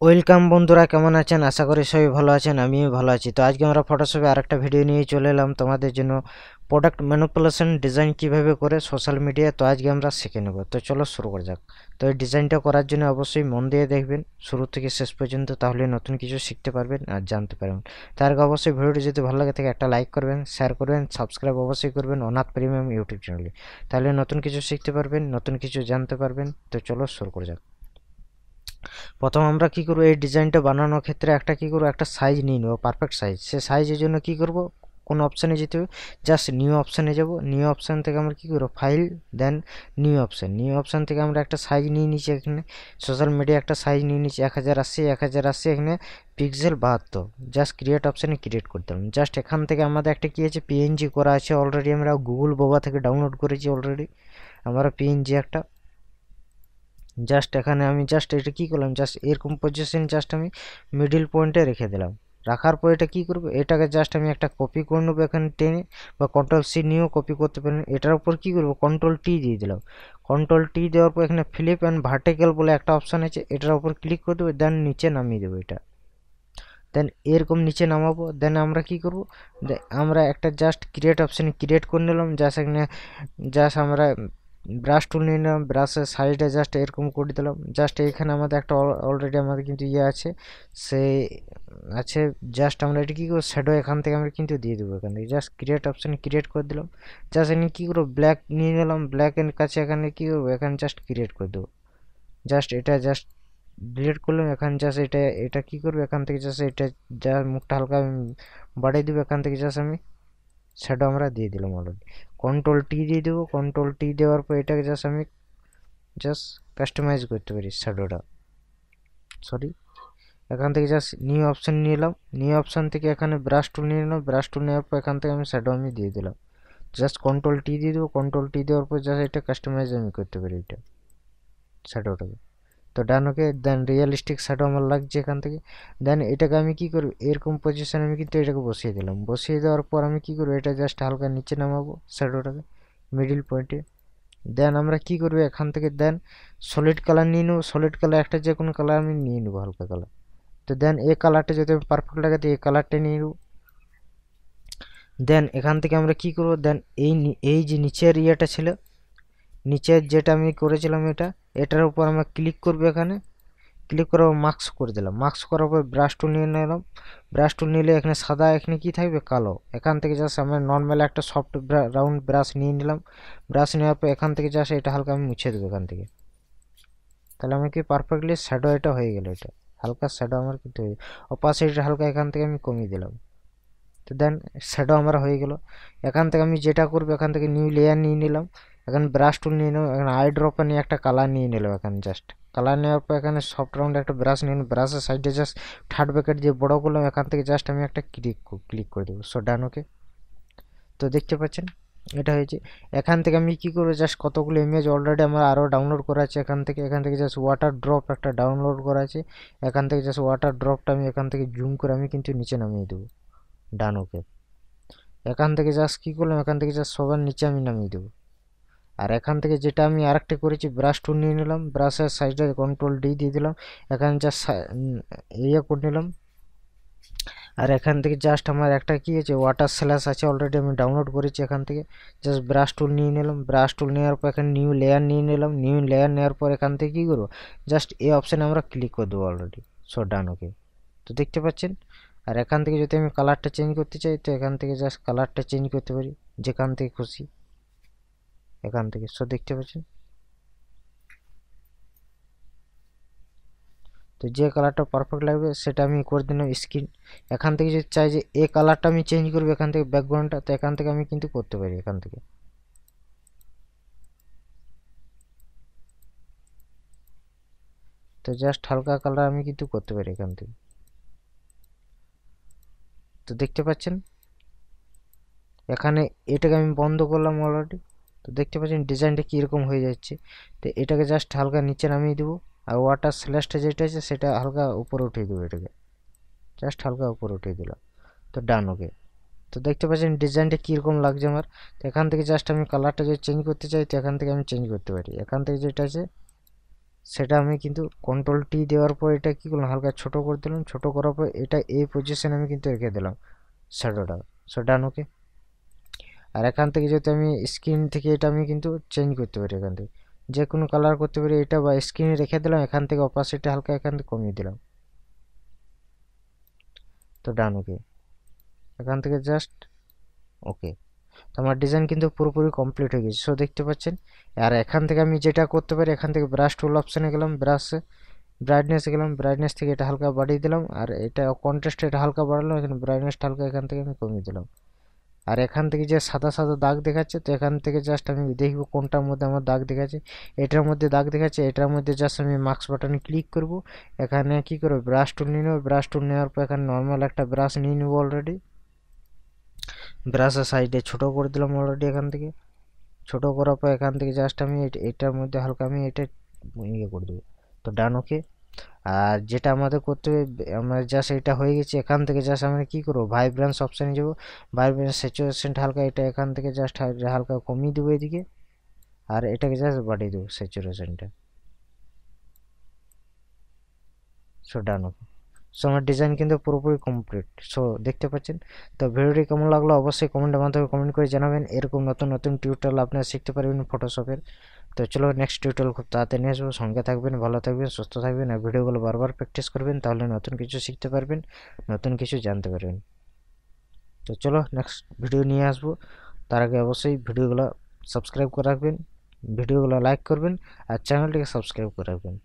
Welcome বন্ধুরা, কেমন আছেন? আশা করি সবাই ভালো আছেন, আমিও ভালো আছি। তো আজকে আমরা ফটোশপে আরেকটা ভিডিও নিয়ে চলে এলাম তোমাদের জন্য। প্রোডাক্ট ম্যানিপুলেশন ডিজাইন কিভাবে করে সোশ্যাল মিডিয়ায়, তো আজকে আমরা শিখে নেব। তো চলো শুরু করা যাক। তো এই ডিজাইনটা করার জন্য অবশ্যই মন দিয়ে দেখবেন শুরু থেকে শেষ পর্যন্ত, তাহলে নতুন কিছু শিখতে পারবেন আর জানতে পারবেন। তার আগে অবশ্যই ভিডিওটি যদি ভালো লাগে থাকে একটা লাইক করবেন, শেয়ার করবেন, সাবস্ক্রাইব অবশ্যই করবেন অনাথ প্রিমিয়াম ইউটিউব চ্যানেলে, তাহলে নতুন কিছু শিখতে পারবেন, নতুন কিছু জানতে পারবেন। তো চলো শুরু করা যাক। প্রথম আমরা কি করব, এই ডিজাইনটা বানানোর ক্ষেত্রে একটা সাইজ নিয়ে নেব, পারফেক্ট সাইজ। সে সাইজের জন্য কি করব, কোন অপশানে যেতে হবে, জাস্ট নিউ অপশানে যাব। নিউ অপশান থেকে আমরা কি করব, ফাইল, দেন নিউ অপশান থেকে আমরা একটা সাইজ নিয়ে নিচ্ছি। এখানে সোশ্যাল মিডিয়া একটা সাইজ নিয়ে নিচ্ছি 1080 এখানে পিক্সেল 72। জাস্ট ক্রিয়েট অপশানে ক্রিয়েট করতে হবে। জাস্ট এখান থেকে আমাদের একটা কি আছে, পিএনজি করা আছে অলরেডি, আমরা গুগল বোবা থেকে ডাউনলোড করেছি অলরেডি আমরা পিএনজি একটা। জাস্ট এখানে আমি জাস্ট এটা কি করলাম, জাস্ট এরকম পজিশন জাস্ট আমি মিডিল পয়েন্টে রেখে দিলাম। রাখার পর এটা কি করবো, এটাকে জাস্ট আমি একটা কপি করে নেবো এখানে টেনে, বা কন্ট্রোল সি নিয়েও কপি করতে পারেন। এটার উপর কি করবো, কন্ট্রোল টি দিয়ে দিলাম। কন্ট্রোল টি দেওয়ার পর এখানে ফ্লিপ অ্যান্ড ভার্টিক্যাল বলে একটা অপশান আছে, এটার উপর ক্লিক করে দেবো, দেন নিচে নামিয়ে দেবো এটা। দেন এরকম নিচে নামাবো। দেন আমরা কি করবো, আমরা একটা জাস্ট ক্রিয়েট অপশানে ক্রিয়েট করে নিলাম। জাস্ট এখানে জাস্ট আমরা ব্রাশ টুল নিয়ে নিলাম, ব্রাশের সাইডে জাস্ট এরকম করে দিলাম। জাস্ট এখানে আমাদের একটা অলরেডি আমাদের কিন্তু আছে, সে আছে। জাস্ট আমরা এটা কী করবো, শ্যাডো এখান থেকে আমরা কিন্তু দিয়ে দেবো। এখান থেকে জাস্ট ক্রিয়েট অপশানে ক্রিয়েট করে দিলাম। জাস্ট এখানে কী করবো, ব্ল্যাক নিয়ে নিলাম, ব্ল্যাকের কাছে এখানে কী করবো, এখানে জাস্ট ক্রিয়েট করে দেবো। জাস্ট এটা জাস্ট ডিলিট করলাম। এখানে জাস্ট এটা এটা কী করবো, এখান থেকে জাস্ট এটা যা মুখটা হালকা বাড়িয়ে দেবো। এখান থেকে জাস্ট আমি শ্যাডো আমরা দিয়ে দিলাম অলরেডি। কন্ট্রোল টি দিয়ে দেবো। কন্ট্রোল টি দেওয়ার পর এটাকে জাস্ট আমি জাস্ট কাস্টমাইজ করতে পারি শ্যাডোটা, সরি। এখান থেকে জাস্ট নিউ অপশান নিলাম। নিউ অপশান থেকে এখানে ব্রাশ টুল নিয়ে নিলাম। ব্রাশ টুল নেওয়ার পর এখান থেকে আমি শ্যাডো আমি দিয়ে দিলাম। জাস্ট কন্ট্রোল টি দিয়ে দেবো। কন্ট্রোল টি দেওয়ার পর জাস্ট এটা কাস্টমাইজ আমি করতে পারি এটা শ্যাডোটাকে। তো ডান, ওকে। দেন রিয়েলিস্টিক শ্যাডো আমার লাগছে এখান থেকে। দেন এটাকে আমি কি করব, এরকম পজিশন আমি কিন্তু এটাকে বসিয়ে দিলাম। বসিয়ে দেওয়ার পর আমি কি করবো, এটা জাস্ট হালকা নিচে নামাবো শ্যাডোটাকে মিডিল পয়েন্টে। দেন আমরা কি করবো, এখান থেকে দেন সলিড কালার নিয়ে নেবো। সলিড কালার একটা যে কোনো কালার আমি নিয়ে নেবো, হালকা কালার। তো দেন এই কালারটা যদি আমি পারফেক্ট লাগে তো এই কালারটা নিয়ে নেবো। দেন এখান থেকে আমরা কি করবো, দেন এই যে নিচের ইয়েটা ছিল, নিচের যেটা আমি করেছিলাম এটার উপর আমরা ক্লিক করবো। এখানে ক্লিক করার পর মার্কস করে দিলাম। মার্কস করার পর ব্রাশ টুল নিয়ে নিলাম। ব্রাশ টুল নিলে এখানে সাদা, এখানে কি থাকবে, কালো। এখান থেকে জাস্ট আমরা নর্মাল একটা সফট রাউন্ড ব্রাশ নিয়ে নিলাম। ব্রাশ নেওয়ার পর এখান থেকে জাস্ট এটা হালকা আমি মুছে দেবো এখান থেকে। তাহলে আমি কি পারফেক্টলি শ্যাডো এটা হয়ে গেল। এটা হালকা শ্যাডো আমার কিন্তু অপাসিটি হালকা এখান থেকে আমি কমিয়ে দিলাম। তো দেন শ্যাডো আমার হয়ে গেল। এখান থেকে আমি যেটা করবো, এখান থেকে নিউ লেয়ার নিয়ে নিলাম। এখানে ব্রাশ টুল নিয়ে নিলাম। এখানে আই ড্রপার নিয়ে একটা কালার নিয়ে নিলাম। এখানে জাস্ট কালার নেওয়ার পর এখানে সফট রাউন্ড একটা ব্রাশ নিয়ে নিলাম। ব্রাশের সাইডে জাস্ট থার্ড ব্যাকেট যে বড় করলাম, এখান থেকে জাস্ট আমি একটা ক্লিক করে দেবো। সো ডান, ওকে। তো দেখতে পাচ্ছেন এটা হয়েছে। এখান থেকে আমি কি করবো, জাস্ট কতগুলো ইমেজ অলরেডি আমার আরও ডাউনলোড করা আছে। এখান থেকে জাস্ট ওয়াটার ড্রপ একটা ডাউনলোড করা আছে। এখান থেকে জাস্ট ওয়াটার ড্রপটা আমি এখান থেকে জুম করে আমি কিন্তু নিচে নামিয়ে দেবো। ডান, ওকে। এখান থেকে জাস্ট কী করলাম, এখান থেকে জাস্ট সবার নিচে আমি নামিয়ে দেবো। আর এখান থেকে যেটা আমি আরেকটা করেছি, ব্রাশ টুল নিয়ে নিলাম। ব্রাশের সাইডে কন্ট্রোল ডি দিয়ে দিলাম। এখানে জাস্ট ইয়ে করে নিলাম। আর এখান থেকে জাস্ট আমার একটা কি আছে, ওয়াটার স্ল্যাশ আছে অলরেডি আমি ডাউনলোড করেছি। এখান থেকে জাস্ট ব্রাশ টুল নিয়ে নিলাম। ব্রাশ টুল নেওয়ার পর এখানে নিউ লেয়ার নিয়ে নিলাম। নিউ লেয়ার নেওয়ার পর এখান থেকে কী করবো, জাস্ট এই অপশানে আমরা ক্লিক করে দেবো অলরেডি। সো ডান, ওকে। তো দেখতে পাচ্ছেন। আর এখান থেকে যদি আমি কালারটা চেঞ্জ করতে চাই, তো এখান থেকে জাস্ট কালারটা চেঞ্জ করতে পারি যেখান থেকে খুশি, এখান থেকে। সো দেখতে পাচ্ছেন। তো যে কালারটা পারফেক্ট লাগবে সেটা আমি করে দিলাম স্ক্রিন। এখান থেকে যদি চাই যে এই কালারটা আমি চেঞ্জ করবো এখান থেকে ব্যাকগ্রাউন্ডটা, তো এখান থেকে আমি কিন্তু করতে পারি এখান থেকে। তো জাস্ট হালকা কালার আমি কিন্তু করতে পারি এখান থেকে। তো দেখতে পাচ্ছেন এখানে এটাকে আমি বন্ধ করলাম অলরেডি। তো দেখতে পাচ্ছেন ডিজাইনটা কীরকম হয়ে যাচ্ছে। তো এটাকে জাস্ট হালকা নিচে নামিয়ে দেবো। আর ওয়াটার স্ল্যাশটা যেটা আছে সেটা হালকা উপরে উঠিয়ে দেবো। এটাকে জাস্ট হালকা উপরে উঠিয়ে দিলাম। তো ডান, ওকে। তো দেখতে পাচ্ছেন ডিজাইনটা কীরকম লাগছে আমার। তো এখান থেকে জাস্ট আমি কালারটা যদি চেঞ্জ করতে চাই, তো এখান থেকে আমি চেঞ্জ করতে পারি। এখান থেকে যেটা আছে সেটা আমি কিন্তু কন্ট্রোল টি দেওয়ার পর এটা কি করলাম, হালকা ছোট করে দিলাম। ছোট করার পর এটা এই পজিশনে আমি কিন্তু রেখে দিলাম শ্যাডোটা। সো ডান, ওকে। আর এখান থেকে যদি আমি স্ক্রিন থেকে এটা আমি কিন্তু চেঞ্জ করতে পারি, এখান থেকে যে কোনো কালার করতে পারি এটা, বা স্ক্রিনে রেখে দিলাম। এখান থেকে অপাসিটি হালকা এখান থেকে কমিয়ে দিলাম। তো ডান, ওকে। এখান থেকে জাস্ট ওকে। তো আমার ডিজাইন কিন্তু পুরোপুরি কমপ্লিট হয়ে গেছে। সো দেখতে পাচ্ছেন। আর এখান থেকে আমি যেটা করতে পারি, এখান থেকে ব্রাশ টুল অপশানে গেলাম, ব্রাশে ব্রাইটনেসে গেলাম, ব্রাইটনেস থেকে এটা হালকা বাড়িয়ে দিলাম। আর এটা কন্ট্রাস্ট এটা হালকা বাড়ালাম, এখানে ব্রাইটনেসটা হালকা এখান থেকে আমি কমিয়ে দিলাম। আর এখান থেকে যে সাদা সাদা দাগ দেখাচ্ছে, তো এখান থেকে জাস্ট আমি দেখব কোনটার মধ্যে আমার দাগ দেখাচ্ছে। এটার মধ্যে দাগ দেখাচ্ছে, এটার মধ্যে জাস্ট আমি মার্কস বাটনে ক্লিক করব। এখানে কি করবো, ব্রাশ টুল নিয়ে নেবো। ব্রাশ টুল নেওয়ার পর এখানে নর্মাল একটা ব্রাশ নিয়ে নেবো অলরেডি। ব্রাশের সাইডে ছোট করে দিলাম অলরেডি। এখান থেকে ছোট করার পর এখান থেকে জাস্ট আমি এটার মধ্যে হালকা আমি এটা ইয়ে করে দেবো। তো ডান, ওকে। আর যেটা আমাদের করতে হবে, আমরা জাস্ট এটা হয়ে গেছে। এখান থেকে জাস্ট আমরা কি করবো, ভাইব্রেন্স অপশানে যাবো। ভাইব্রেন্স স্যাচুরেশনটা হালকা এটা এখান থেকে জাস্ট হালকা কমিয়ে দেবো এদিকে। আর এটাকে জাস্ট বাড়িয়ে দেবো স্যাচুরেশনটা। সো ডান, ওকে। সো আমার ডিজাইন কিন্তু পুরোপুরি কমপ্লিট। সো দেখতে পাচ্ছেন। তো ভিডিওটি কেমন লাগলো অবশ্যই কমেন্টের মাধ্যমে কমেন্ট করে জানাবেন। এরকম নতুন নতুন টিউটোরিয়াল আপনারা শিখতে পারবেন ফটোশপের। তো চলো নেক্সট টিউটোরিয়াল খুব তাড়াতাড়ি নিয়ে আসবো। সঙ্গে থাকবেন, ভালো থাকবেন, সুস্থ থাকবেন। আর ভিডিওগুলো বারবার প্র্যাকটিস করবেন, তাহলে নতুন কিছু শিখতে পারবেন, নতুন কিছু জানতে পারবেন। তো চলো নেক্সট ভিডিও নিয়ে আসবো। তার আগে অবশ্যই ভিডিওগুলো সাবস্ক্রাইব করে রাখবেন, ভিডিওগুলো লাইক করবেন, আর চ্যানেলটিকে সাবস্ক্রাইব করে রাখবেন।